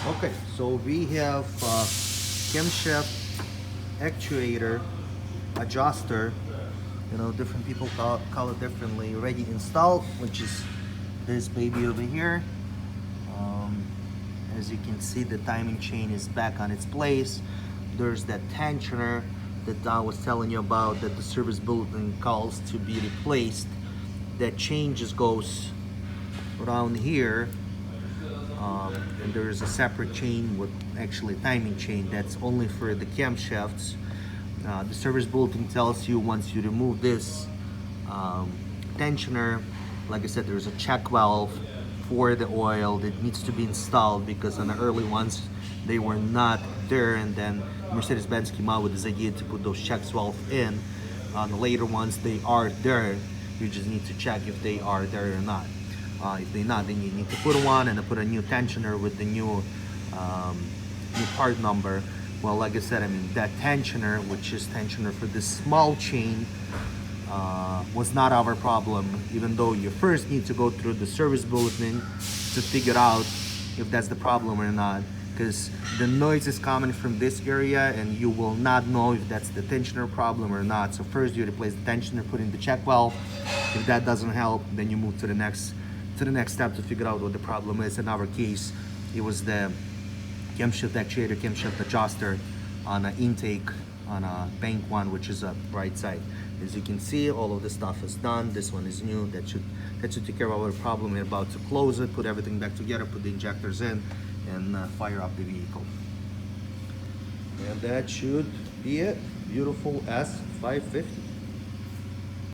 Okay, so we have camshaft actuator adjuster. You know, different people call it differently. Already installed, which is this baby over here. Um, as you can see, the timing chain is back on its place. There's that tensioner that I was telling you about that the service bulletin calls to be replaced. That chain just goes around here, and there's a separate chain with actually timing chain that's only for the camshafts. The service bulletin tells you once you remove this tensioner, like I said, there's a check valve for the oil that needs to be installed, because on the early ones they were not there, and then Mercedes-Benz came out with this idea to put those check valves in. On the later ones they are there, you just need to check if they are there or not. If they're not, then you need to put one and put a new tensioner with the new part number. Well, like I said, I mean, that tensioner, which is tensioner for this small chain, was not our problem, even though you first need to go through the service bulletin to figure out if that's the problem or not, because the noise is coming from this area and you will not know if that's the tensioner problem or not. So first you replace the tensioner, put in the check valve. If that doesn't help, then you move to the next step to figure out what the problem is. In our case, it was the camshaft actuator, camshaft adjuster on an intake on a bank one, which is a right side. As you can see, all of this stuff is done. This one is new. That should take care of our problem. We're about to close it, put everything back together, put the injectors in, and fire up the vehicle. And that should be it. Beautiful S550.